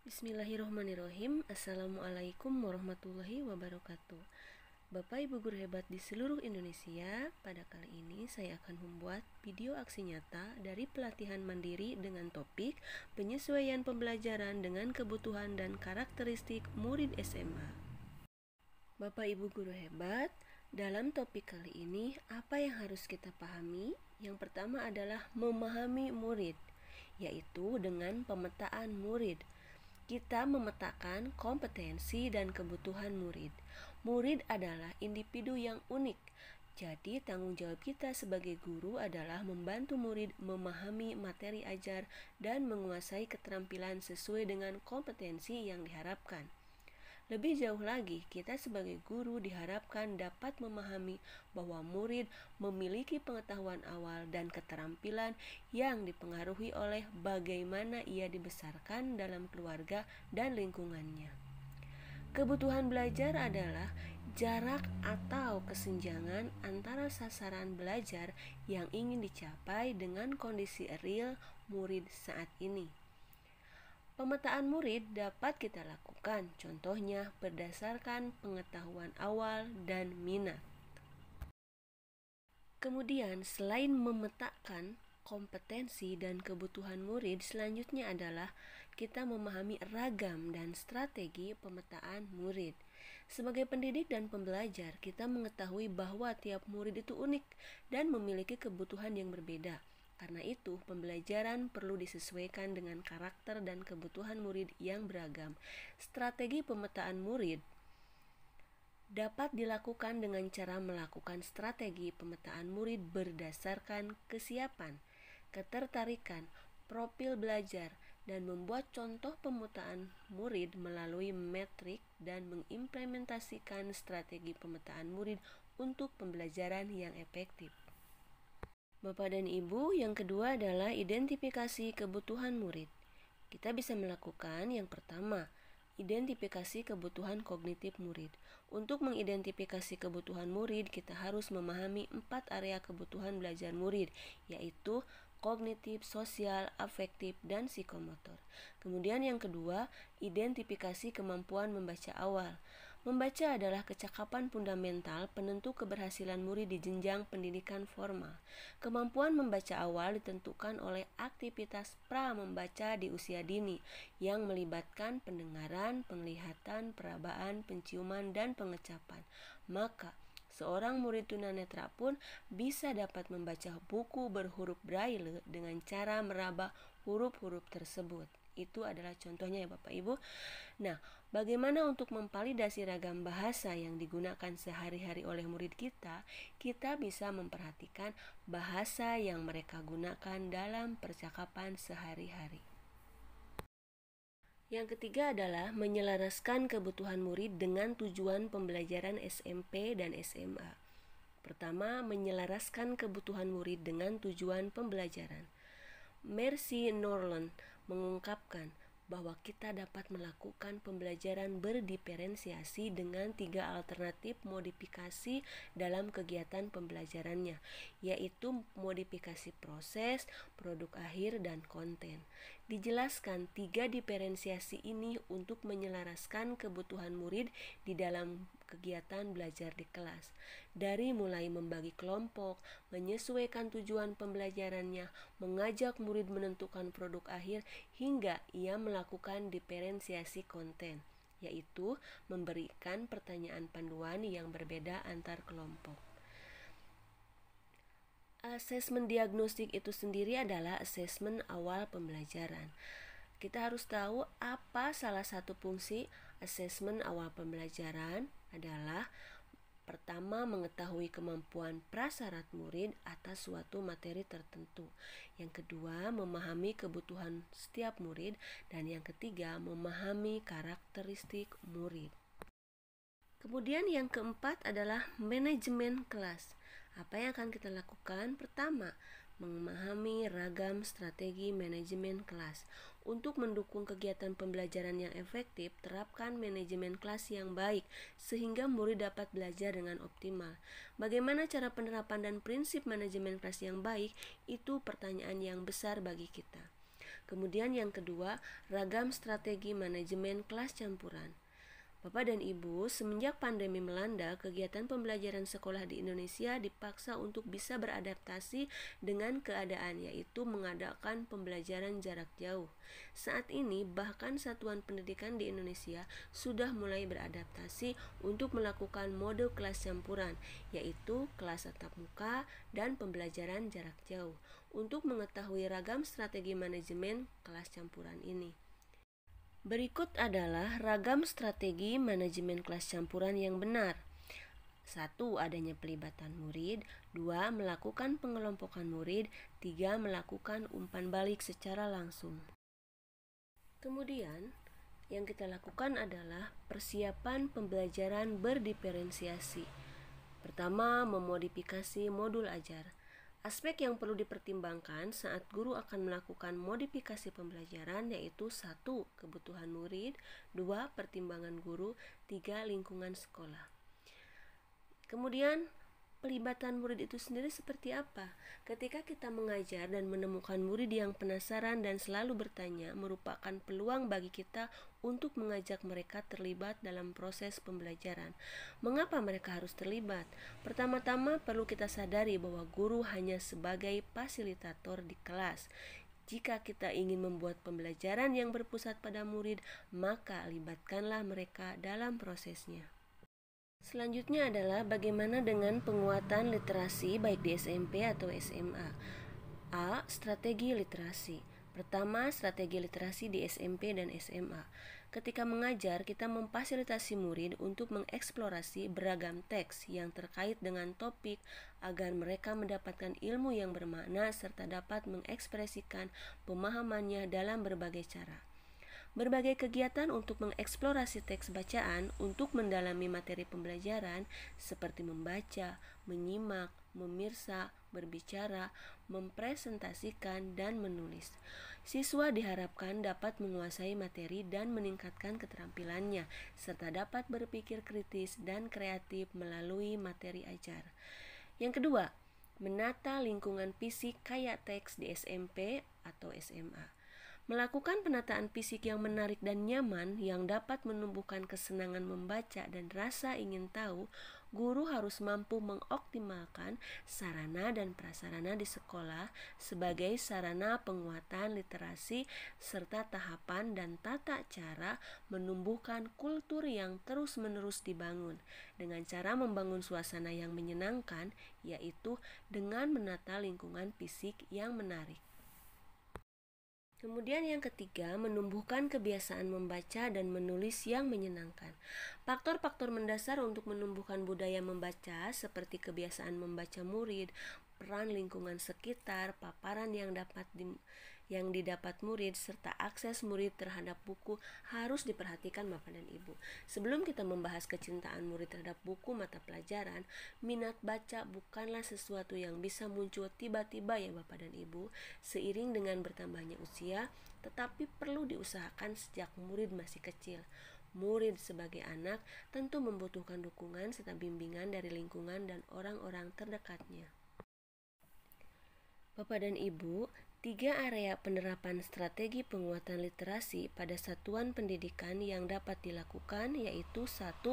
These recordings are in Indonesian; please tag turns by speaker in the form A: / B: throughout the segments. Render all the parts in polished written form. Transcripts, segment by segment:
A: Bismillahirrahmanirrahim. Assalamualaikum warahmatullahi wabarakatuh. Bapak Ibu guru hebat di seluruh Indonesia, pada kali ini saya akan membuat video aksi nyata dari pelatihan mandiri dengan topik penyesuaian pembelajaran dengan kebutuhan dan karakteristik murid SMA. Bapak Ibu guru hebat, dalam topik kali ini apa yang harus kita pahami? Yang pertama adalah memahami murid, yaitu dengan pemetaan murid. Kita memetakan kompetensi dan kebutuhan murid. Murid adalah individu yang unik. Jadi tanggung jawab kita sebagai guru adalah membantu murid memahami materi ajar dan menguasai keterampilan sesuai dengan kompetensi yang diharapkan. Lebih jauh lagi, kita sebagai guru diharapkan dapat memahami bahwa murid memiliki pengetahuan awal dan keterampilan yang dipengaruhi oleh bagaimana ia dibesarkan dalam keluarga dan lingkungannya. Kebutuhan belajar adalah jarak atau kesenjangan antara sasaran belajar yang ingin dicapai dengan kondisi real murid saat ini. Pemetaan murid dapat kita lakukan, contohnya berdasarkan pengetahuan awal dan minat. Kemudian, selain memetakan kompetensi dan kebutuhan murid, selanjutnya adalah kita memahami ragam dan strategi pemetaan murid. Sebagai pendidik dan pembelajar, kita mengetahui bahwa tiap murid itu unik dan memiliki kebutuhan yang berbeda. Karena itu, pembelajaran perlu disesuaikan dengan karakter dan kebutuhan murid yang beragam. Strategi pemetaan murid dapat dilakukan dengan cara melakukan strategi pemetaan murid berdasarkan kesiapan, ketertarikan, profil belajar, dan membuat contoh pemetaan murid melalui metrik dan mengimplementasikan strategi pemetaan murid untuk pembelajaran yang efektif. Bapak dan Ibu, yang kedua adalah identifikasi kebutuhan murid. Kita bisa melakukan yang pertama, identifikasi kebutuhan kognitif murid. Untuk mengidentifikasi kebutuhan murid, kita harus memahami 4 area kebutuhan belajar murid, yaitu kognitif, sosial, afektif, dan psikomotor. Kemudian yang kedua, identifikasi kemampuan membaca awal. Membaca adalah kecakapan fundamental penentu keberhasilan murid di jenjang pendidikan formal. Kemampuan membaca awal ditentukan oleh aktivitas pra-membaca di usia dini yang melibatkan pendengaran, penglihatan, perabaan, penciuman, dan pengecapan. Maka, seorang murid tunanetra pun bisa dapat membaca buku berhuruf braille dengan cara meraba huruf-huruf tersebut. Itu adalah contohnya ya Bapak Ibu. Nah, bagaimana untuk memvalidasi ragam bahasa yang digunakan sehari-hari oleh murid kita? Kita bisa memperhatikan bahasa yang mereka gunakan dalam percakapan sehari-hari. Yang ketiga adalah menyelaraskan kebutuhan murid dengan tujuan pembelajaran SMP dan SMA. Pertama, menyelaraskan kebutuhan murid dengan tujuan pembelajaran. Mercy Norland mengungkapkan bahwa kita dapat melakukan pembelajaran berdiferensiasi dengan 3 alternatif modifikasi dalam kegiatan pembelajarannya, yaitu modifikasi proses, produk akhir, dan konten. Dijelaskan 3 diferensiasi ini untuk menyelaraskan kebutuhan murid di dalam kegiatan belajar di kelas, dari mulai membagi kelompok, menyesuaikan tujuan pembelajarannya, mengajak murid menentukan produk akhir, hingga ia melakukan diferensiasi konten, yaitu memberikan pertanyaan panduan yang berbeda antar kelompok. Asesmen diagnostik itu sendiri adalah asesmen awal pembelajaran. Kita harus tahu apa salah satu fungsi asesmen awal pembelajaran adalah pertama, mengetahui kemampuan prasyarat murid atas suatu materi tertentu. Yang kedua, memahami kebutuhan setiap murid. Dan yang ketiga, memahami karakteristik murid. Kemudian yang keempat adalah manajemen kelas. Apa yang akan kita lakukan? Pertama, memahami ragam strategi manajemen kelas. Untuk mendukung kegiatan pembelajaran yang efektif, terapkan manajemen kelas yang baik sehingga murid dapat belajar dengan optimal. Bagaimana cara penerapan dan prinsip manajemen kelas yang baik? Itu pertanyaan yang besar bagi kita. Kemudian yang kedua, ragam strategi manajemen kelas campuran. Bapak dan Ibu, semenjak pandemi melanda, kegiatan pembelajaran sekolah di Indonesia dipaksa untuk bisa beradaptasi dengan keadaan, yaitu mengadakan pembelajaran jarak jauh. Saat ini, bahkan satuan pendidikan di Indonesia sudah mulai beradaptasi untuk melakukan mode kelas campuran, yaitu kelas tatap muka dan pembelajaran jarak jauh, untuk mengetahui ragam strategi manajemen kelas campuran ini. Berikut adalah ragam strategi manajemen kelas campuran yang benar. 1. Adanya pelibatan murid. 2. Melakukan pengelompokan murid. 3. Melakukan umpan balik secara langsung. Kemudian, yang kita lakukan adalah persiapan pembelajaran berdiferensiasi. Pertama, memodifikasi modul ajar. Aspek yang perlu dipertimbangkan saat guru akan melakukan modifikasi pembelajaran yaitu 1. Kebutuhan murid, 2. Pertimbangan guru, 3. Lingkungan sekolah. Kemudian, pelibatan murid itu sendiri seperti apa? Ketika kita mengajar dan menemukan murid yang penasaran dan selalu bertanya, merupakan peluang bagi kita untuk mengajak mereka terlibat dalam proses pembelajaran. Mengapa mereka harus terlibat? Pertama-tama perlu kita sadari bahwa guru hanya sebagai fasilitator di kelas. Jika kita ingin membuat pembelajaran yang berpusat pada murid, maka libatkanlah mereka dalam prosesnya. Selanjutnya adalah bagaimana dengan penguatan literasi baik di SMP atau SMA. A. Strategi literasi. Pertama, strategi literasi di SMP dan SMA. Ketika mengajar, kita memfasilitasi murid untuk mengeksplorasi beragam teks yang terkait dengan topik agar mereka mendapatkan ilmu yang bermakna serta dapat mengekspresikan pemahamannya dalam berbagai cara. Berbagai kegiatan untuk mengeksplorasi teks bacaan untuk mendalami materi pembelajaran seperti membaca, menyimak, memirsa, berbicara, mempresentasikan, dan menulis. Siswa diharapkan dapat menguasai materi dan meningkatkan keterampilannya, serta dapat berpikir kritis dan kreatif melalui materi ajar. Yang kedua, menata lingkungan fisik kayak teks di SMP atau SMA. Melakukan penataan fisik yang menarik dan nyaman yang dapat menumbuhkan kesenangan membaca dan rasa ingin tahu, guru harus mampu mengoptimalkan sarana dan prasarana di sekolah sebagai sarana penguatan literasi serta tahapan dan tata cara menumbuhkan kultur yang terus-menerus dibangun dengan cara membangun suasana yang menyenangkan, yaitu dengan menata lingkungan fisik yang menarik. Kemudian yang ketiga, menumbuhkan kebiasaan membaca dan menulis yang menyenangkan. Faktor-faktor mendasar untuk menumbuhkan budaya membaca seperti kebiasaan membaca murid, peran lingkungan sekitar, paparan yang didapat murid, serta akses murid terhadap buku harus diperhatikan Bapak dan Ibu. Sebelum kita membahas kecintaan murid terhadap buku mata pelajaran, minat baca bukanlah sesuatu yang bisa muncul tiba-tiba ya Bapak dan Ibu, seiring dengan bertambahnya usia, tetapi perlu diusahakan sejak murid masih kecil. Murid sebagai anak tentu membutuhkan dukungan serta bimbingan dari lingkungan dan orang-orang terdekatnya. Bapak dan Ibu, 3 area penerapan strategi penguatan literasi pada satuan pendidikan yang dapat dilakukan yaitu 1.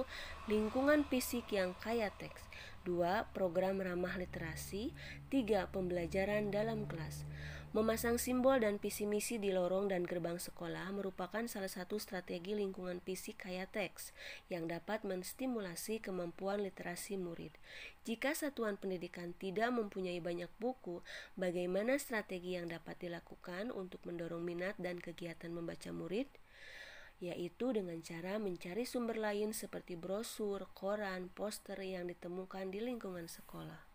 A: Lingkungan fisik yang kaya teks, 2. Program ramah literasi, 3. Pembelajaran dalam kelas. Memasang simbol dan visi misi di lorong dan gerbang sekolah merupakan salah satu strategi lingkungan fisik kaya teks yang dapat menstimulasi kemampuan literasi murid. Jika satuan pendidikan tidak mempunyai banyak buku, bagaimana strategi yang dapat dilakukan untuk mendorong minat dan kegiatan membaca murid? Yaitu dengan cara mencari sumber lain seperti brosur, koran, poster yang ditemukan di lingkungan sekolah.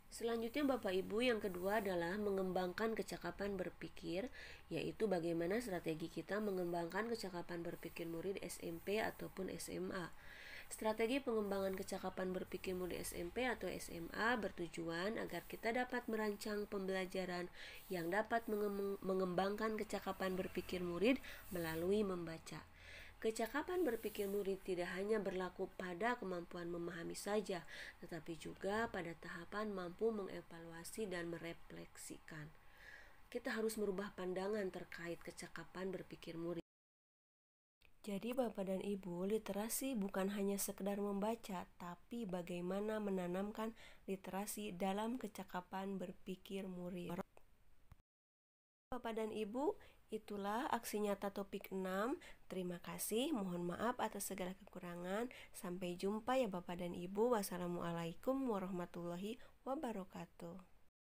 A: Selanjutnya Bapak Ibu, yang kedua adalah mengembangkan kecakapan berpikir, yaitu bagaimana strategi kita mengembangkan kecakapan berpikir murid SMP ataupun SMA. Strategi pengembangan kecakapan berpikir murid SMP atau SMA bertujuan agar kita dapat merancang pembelajaran yang dapat mengembangkan kecakapan berpikir murid melalui membaca. Kecakapan berpikir murid tidak hanya berlaku pada kemampuan memahami saja, tetapi juga pada tahapan mampu mengevaluasi dan merefleksikan. kita harus merubah pandangan terkait kecakapan berpikir murid. Jadi Bapak dan Ibu, literasi bukan hanya sekedar membaca, tapi bagaimana menanamkan literasi dalam kecakapan berpikir murid. Bapak dan Ibu, itulah aksi nyata topik 6. Terima kasih, mohon maaf atas segala kekurangan. Sampai jumpa ya Bapak dan Ibu. Wassalamualaikum warahmatullahi wabarakatuh.